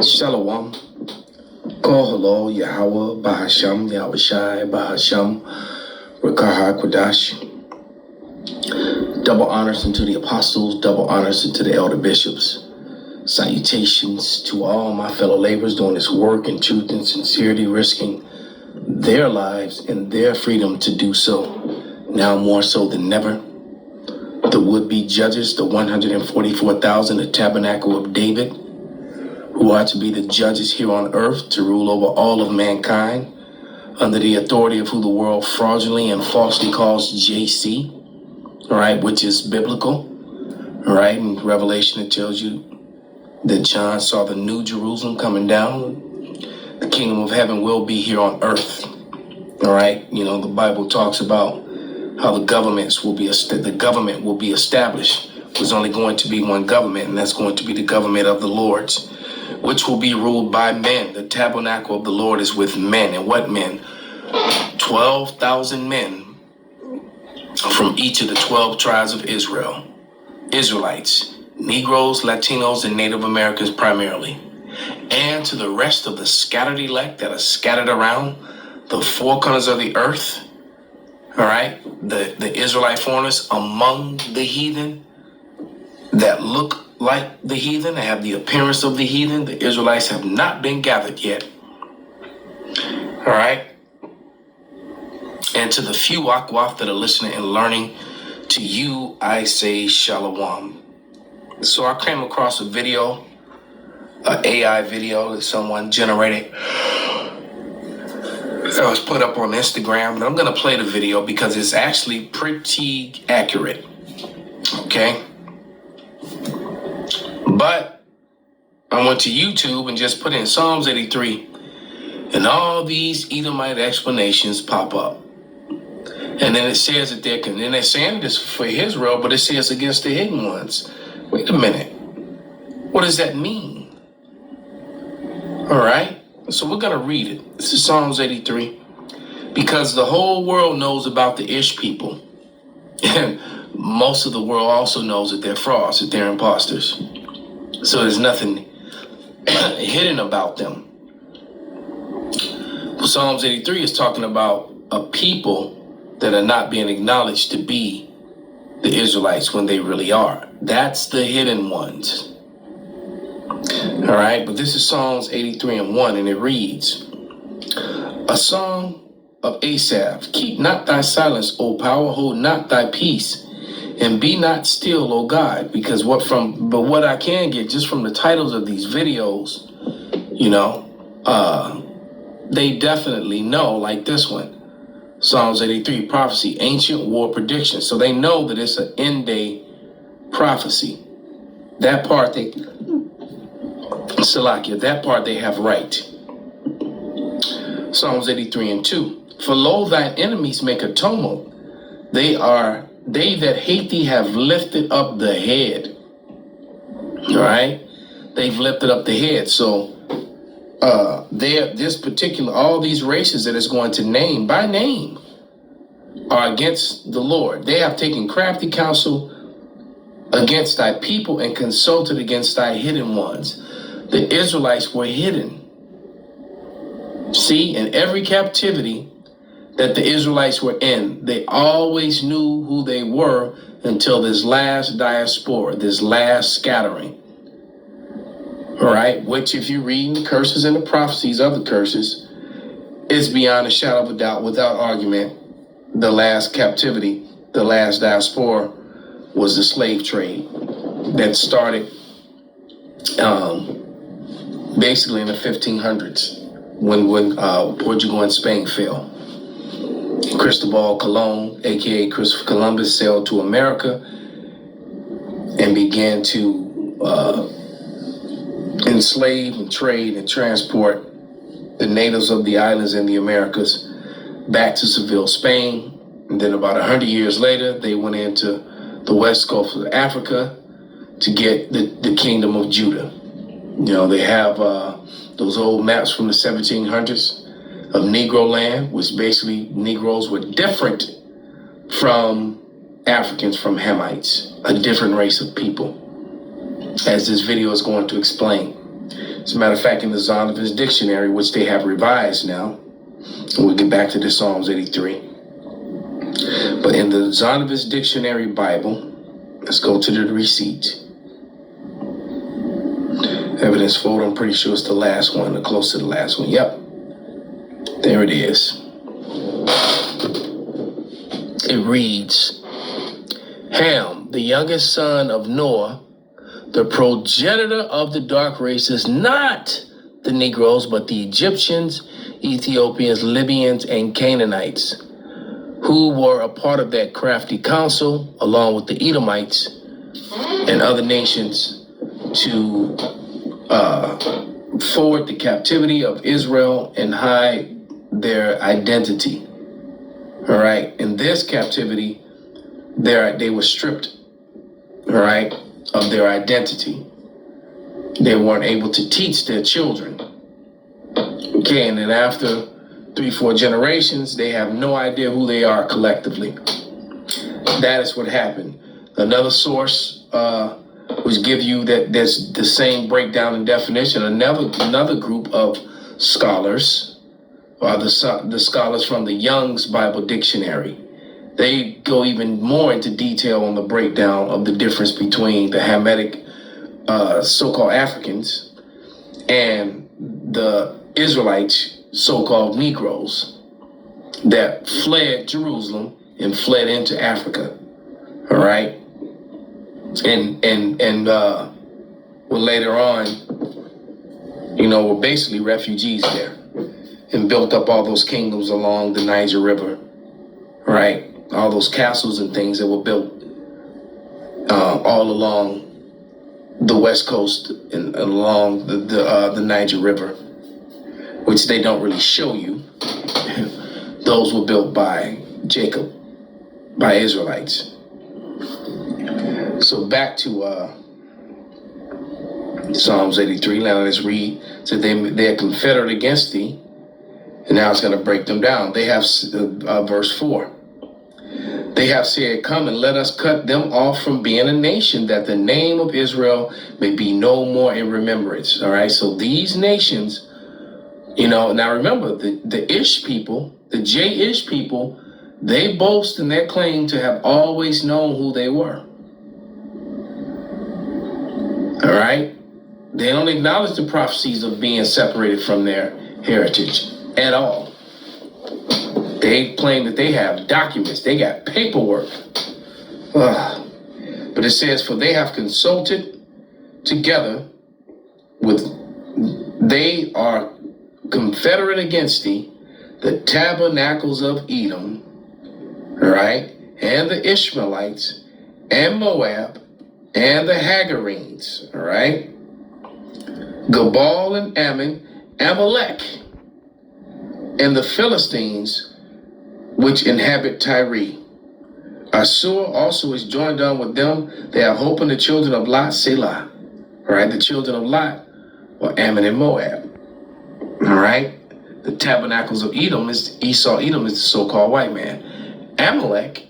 Shalom. Call hello, Yahweh, Bahasham, Yahushai, Bahasham, Rakaha Kwadash. Double honors unto the apostles, double honors unto the elder bishops. Salutations to all my fellow laborers doing this work in truth and sincerity, risking their lives and their freedom to do so, now more so than never. The would-be judges, the 144,000, the tabernacle of David, who are to be the judges here on earth to rule over all of mankind under the authority of who the world fraudulently and falsely calls JC, all right, which is biblical, all right? In Revelation, it tells you that John saw the new Jerusalem coming down. The kingdom of heaven will be here on earth, all right? You know, the Bible talks about how the government will be established. There's only going to be one government, and that's going to be the government of the Lord's, which will be ruled by men. The tabernacle of the Lord is with men. And what men? 12,000 men from each of the 12 tribes of Israel. Israelites, Negroes, Latinos, and Native Americans primarily. And to the rest of the scattered elect that are scattered around the four corners of the earth. All right, the Israelite foreigners among the heathen that look like the heathen, that have the appearance of the heathen. The Israelites have not been gathered yet. All right. And to the few Akwaf that are listening and learning, to you I say shalom. So I came across a video, an AI video that someone generated that was put up on Instagram, and I'm going to play the video because it's actually pretty accurate, okay? But I went to YouTube and just put in Psalms 83, and all these Edomite explanations pop up. And then it says that they're saying this for Israel, but it says against the hidden ones. Wait a minute. What does that mean? All right. So we're going to read it. This is Psalms 83. Because the whole world knows about the Ish people. And most of the world also knows that they're frauds, that they're imposters. So there's nothing hidden about them. Psalms 83 is talking about a people that are not being acknowledged to be the Israelites when they really are. That's the hidden ones. All right, but this is Psalms 83:1, and it reads, a song of Asaph, keep not thy silence, O power, hold not thy peace, and be not still, O God, because what I can get just from the titles of these videos, you know, they definitely know, like this one, Psalms 83, prophecy, ancient war prediction. So they know that it's an end day prophecy. That part they have right. Psalms 83:2. For lo, thine enemies make a tumult. They that hate thee have lifted up the head. All right? They've lifted up the head. So all these races that it's going to name by name are against the Lord. They have taken crafty counsel against thy people and consulted against thy hidden ones. The Israelites were hidden. See, in every captivity that the Israelites were in, they always knew who they were until this last diaspora, this last scattering. All right, which if you read the curses and the prophecies of the curses, is beyond a shadow of a doubt, without argument, the last captivity, the last diaspora was the slave trade that started basically in the 1500s when Portugal and Spain fell. Cristobal Colon, aka Christopher Columbus, sailed to America and began to enslave and trade and transport the natives of the islands in the Americas back to Seville, Spain. And then about 100 years later, they went into the west coast of Africa to get the kingdom of Judah. You know, they have those old maps from the 1700s of Negro land, which basically Negroes were different from Africans, from Hamites, a different race of people, as this video is going to explain. As a matter of fact, in the Zondervan's dictionary, which they have revised now, and we'll get back to the Psalms 83. But in the Zondervan's dictionary Bible, let's go to the receipt. Evidence folder, I'm pretty sure it's the last one, or close to the last one. Yep. There it is. It reads, Ham, the youngest son of Noah, the progenitor of the dark races, not the Negroes, but the Egyptians, Ethiopians, Libyans, and Canaanites, who were a part of that crafty council, along with the Edomites and other nations, to forward the captivity of Israel and hide their identity. All right. In this captivity, they were stripped, all right, of their identity. They weren't able to teach their children. Okay. And then after 3-4 generations, they have no idea who they are collectively. That is what happened. Another source, which give you that there's the same breakdown and definition. Another group of scholars, or the scholars from the Young's Bible Dictionary, they go even more into detail on the breakdown of the difference between the Hamitic so-called Africans and the Israelites, so-called Negroes, that fled Jerusalem and fled into Africa. All right. And well, later on, were basically refugees there and built up all those kingdoms along the Niger River, right? All those castles and things that were built all along the west coast and along the Niger River, which they don't really show you. Those were built by Jacob, by Israelites. So back to Psalms 83. Now let's read. So they are confederate against thee. And now it's going to break them down. They have verse 4. They have said, come and let us cut them off from being a nation, that the name of Israel may be no more in remembrance. All right. So these nations, now remember the Ish people, the J-Ish people, they boast in their claim to have always known who they were. All right. They don't acknowledge the prophecies of being separated from their heritage at all. They claim that they have documents, they got paperwork. But it says, for they have consulted together they are confederate against thee, the tabernacles of Edom, all right, and the Ishmaelites, and Moab, and the Hagarenes, all right, Gebal and Ammon, Amalek, and the Philistines, which inhabit Tyre. Assur also is joined on with them. They have hope in the children of Lot, Selah. All right, the children of Lot were Ammon and Moab. All right, the tabernacles of Edom is Esau. Edom is the so-called white man. Amalek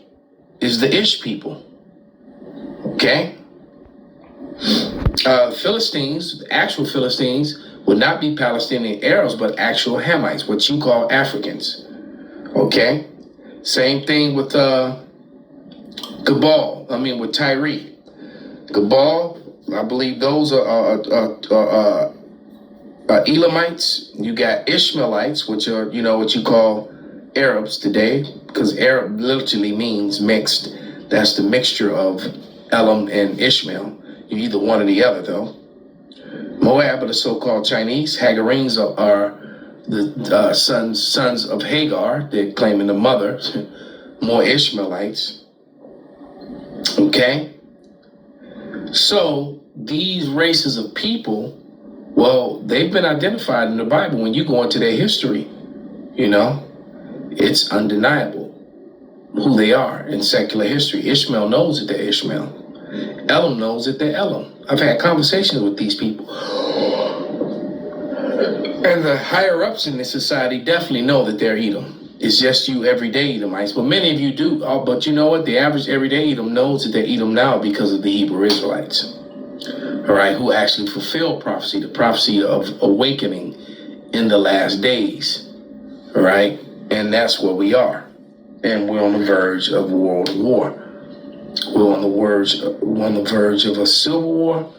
is the Ish people. Okay. Philistines, the actual Philistines, would not be Palestinian Arabs, but actual Hamites, what you call Africans. Okay. Same thing with with Tyre. Gebal, I believe those are Elamites. You got Ishmaelites, which are, what you call Arabs today, because Arab literally means mixed. That's the mixture of Elam and Ishmael. You're either one or the other, though. Moab are the so-called Chinese. Hagarenes are the sons of Hagar. They're claiming the mother. More Ishmaelites. Okay? So these races of people, well, they've been identified in the Bible. When you go into their history, it's undeniable who they are in secular history. Ishmael knows that they're Ishmael. Elam knows that they're Elam. I've had conversations with these people. And the higher ups in this society definitely know that they're Edom. It's just you everyday Edomites. But many of you do. But you know what? The average everyday Edom knows that they're Edom now because of the Hebrew Israelites. all right, who actually fulfilled prophecy, the prophecy of awakening in the last days, all right? And that's where we are. And we're on the verge of world war. We're on the verge of a civil war.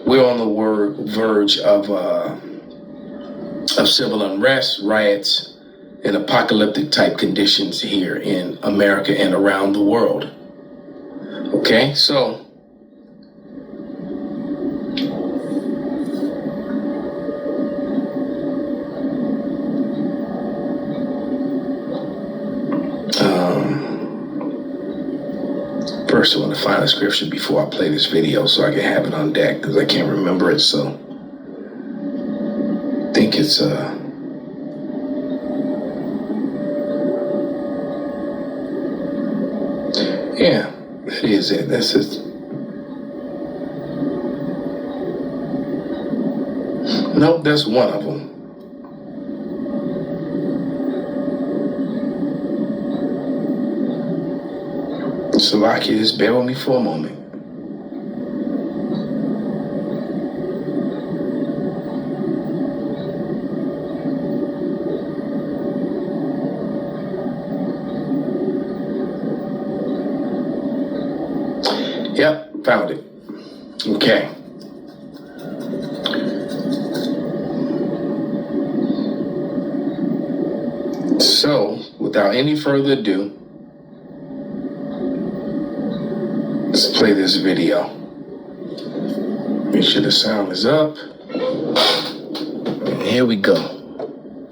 We're on the verge of civil unrest, riots, and apocalyptic type conditions here in America and around the world. Okay, so first I want to find a scripture before I play this video so I can have it on deck, because I can't remember it. So I think it's yeah, that is it. That's it. Nope, that's one of them. Salakia, just bear with me for a moment. Yep, found it. Okay. So, without any further ado, let's play this video. Make sure the sound is up. And here we go.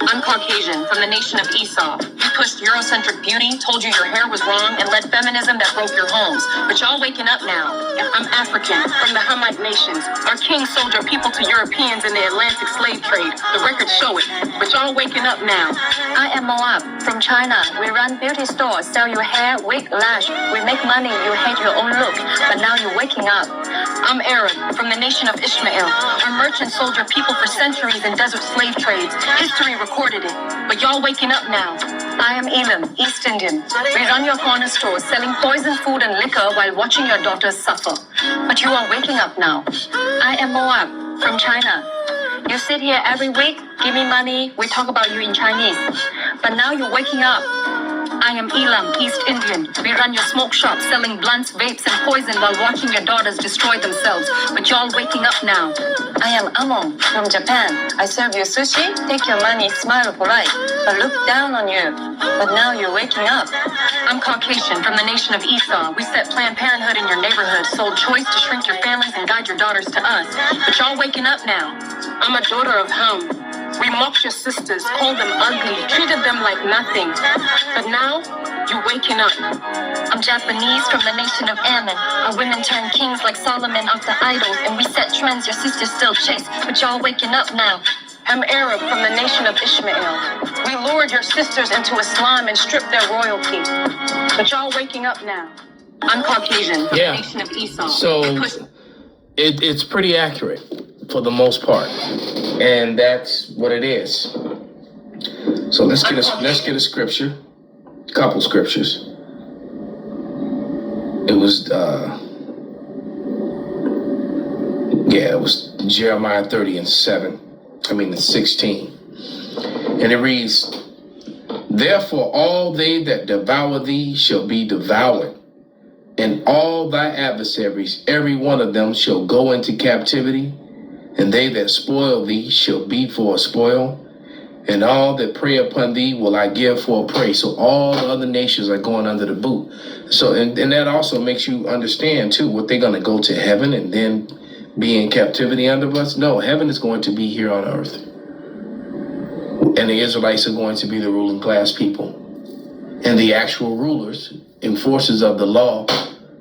I'm Caucasian, from the nation of Esau. You pushed Eurocentric beauty, told you your hair was wrong, and led feminism that broke your homes. But y'all waking up now. I'm African, from the Hamite nations. Our king sold your people to Europeans in the Atlantic slave trade. The records show it. But y'all waking up now. I am Moab, from China. We run beauty stores, sell you hair, wig, lash. We make money, you hate your own look. But now you're waking up. I'm Arab, from the nation of Ishmael. Our merchants sold your people for centuries in desert slave trades. History recorded it. But y'all waking up now. I am Elam, East Indian. We run your corner stores, selling poison food and liquor while watching your daughters suffer. But you are waking up now. I am Moab, from China. You sit here every week, give me money, we talk about you in Chinese. But now you're waking up. I am Elam, East Indian. We run your smoke shop, selling blunts, vapes, and poison while watching your daughters destroy themselves. But y'all waking up now. I am Amon, from Japan. I serve you sushi, take your money, smile polite, but look down on you. But now you're waking up. I'm Caucasian, from the nation of Esau. We set Planned Parenthood in your neighborhood, sold choice to shrink your families and guide your daughters to us. But y'all waking up now. I'm a daughter of Ham. We mocked your sisters, called them ugly, treated them like nothing. But now, you're waking up. I'm Japanese, from the nation of Ammon. Our women turn kings like Solomon after idols, and we set trends your sisters still chase. But y'all waking up now. I'm Arab, from the nation of Ishmael. We lured your sisters into Islam and stripped their royalty. But y'all waking up now. I'm Caucasian, from the nation of Esau. So it's pretty accurate for the most part, and that's what it is. So let's get a scripture, a couple scriptures. It was it was Jeremiah 30:16, and it reads, "Therefore all they that devour thee shall be devoured, and all thy adversaries, every one of them, shall go into captivity. And they that spoil thee shall be for a spoil, and all that prey upon thee will I give for a prey." So all the other nations are going under the boot. So, and that also makes you understand too, what they're going to go to heaven and then be in captivity under us? No, heaven is going to be here on earth. And the Israelites are going to be the ruling class people. And the actual rulers, enforcers of the law,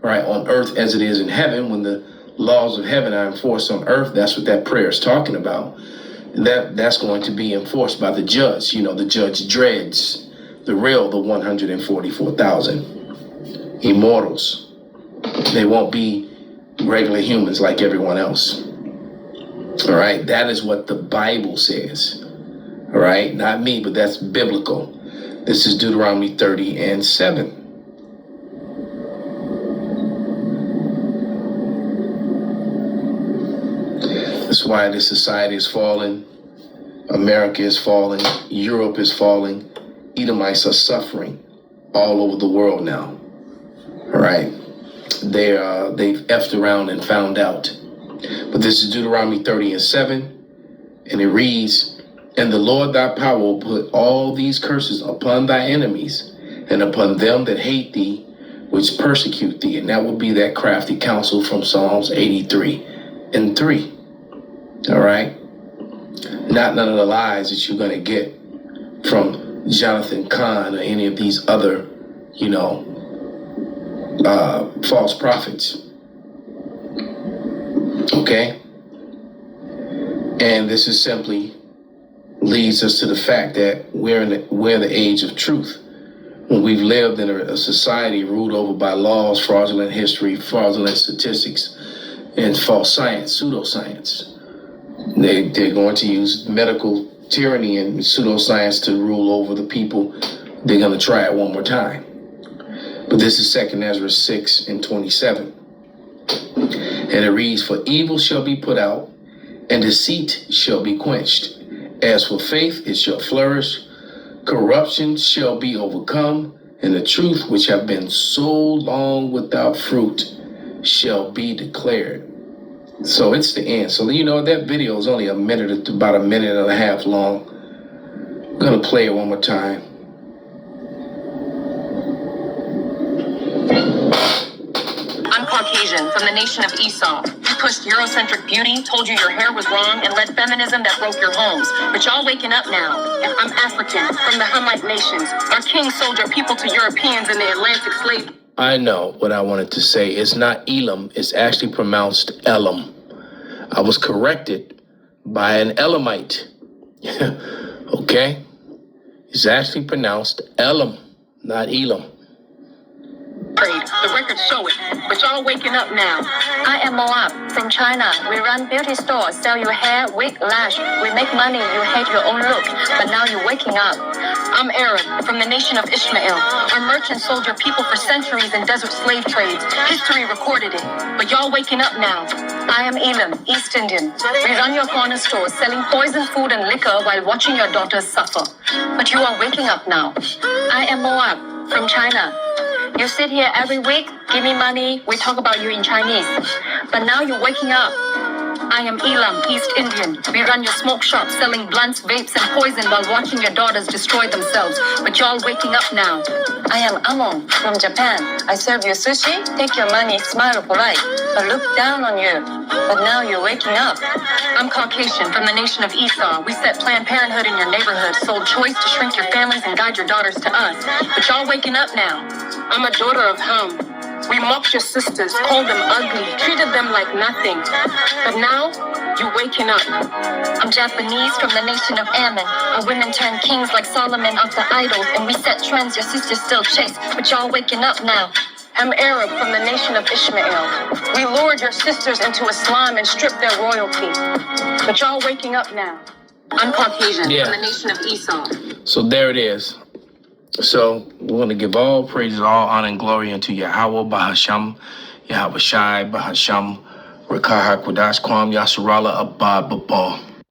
right, on earth as it is in heaven, when the laws of heaven are enforced on earth, that's what that prayer is talking about. That's going to be enforced by the judge. You know, the judge dreads the 144,000 immortals. They won't be regular humans like everyone else. All right, that is what the Bible says. All right, not me, but that's biblical. This is Deuteronomy 30:7. why this society is falling. America is falling. Europe is falling. Edomites are suffering all over the world now. All right. They've effed around and found out. But this is Deuteronomy 30:7. And it reads, "And the Lord thy power will put all these curses upon thy enemies and upon them that hate thee, which persecute thee." And that would be that crafty counsel from Psalms 83:3. All right. Not none of the lies that you're going to get from Jonathan Kahn or any of these other, false prophets. Okay. And this is simply leads us to the fact that we're in the age of truth. When we've lived in a society ruled over by laws, fraudulent history, fraudulent statistics, and false science, pseudoscience. They're going to use medical tyranny and pseudoscience to rule over the people. They're going to try it one more time. But this is 2 Ezra 6:27. And it reads, "For evil shall be put out, and deceit shall be quenched. As for faith, it shall flourish. Corruption shall be overcome, and the truth which have been so long without fruit shall be declared." So it's the end. So that video is only about a minute and a half long. I'm gonna play it one more time. I'm Caucasian, from the nation of Esau. You pushed Eurocentric beauty, told you your hair was wrong, and led feminism that broke your homes. But y'all waking up now. I'm African, from the Hamite nations. Our king sold your people to Europeans in the Atlantic slave. I know what I wanted to say. It's not Elam. It's actually pronounced Elam. I was corrected by an Elamite. Okay? It's actually pronounced Elam, not Elam. The records show it, but y'all waking up now. I am Moab from China. We run beauty stores, sell your hair, wig, lash. We make money. You hate your own look, but now you're waking up. I'm Arab, from the nation of Ishmael. Our merchants sold your people for centuries in desert slave trades. History recorded it, but y'all waking up now. I am Elam, East Indian. We run your corner stores, selling poison food and liquor while watching your daughters suffer. But you are waking up now. I am Moab from China. You sit here every week, give me money, we talk about you in Chinese. But now you're waking up. I am Elam, East Indian. We run your smoke shop, selling blunts, vapes, and poison while watching your daughters destroy themselves. But y'all waking up now. I am Amon from Japan. I serve you sushi, take your money, smile polite, but look down on you. But now you're waking up. I'm Caucasian, from the nation of Esau. We set Planned Parenthood in your neighborhood, sold choice to shrink your families and guide your daughters to us. But y'all waking up now. I'm a daughter of Ham. We mocked your sisters, called them ugly, treated them like nothing. But now, you're waking up. I'm Japanese from the nation of Ammon. Our women turn kings like Solomon after idols, and we set trends your sisters still chase. But y'all waking up now. I'm Arab, from the nation of Ishmael. We lured your sisters into Islam and stripped their royalty. But y'all waking up now. I'm Caucasian, from the nation of Esau. So there it is. So we want to give all praises, all honor, and glory unto Yahweh Bahasham, Yahweh Shai Bahasham, Rakaha Kodash Kwam Yasurala Abba Baba.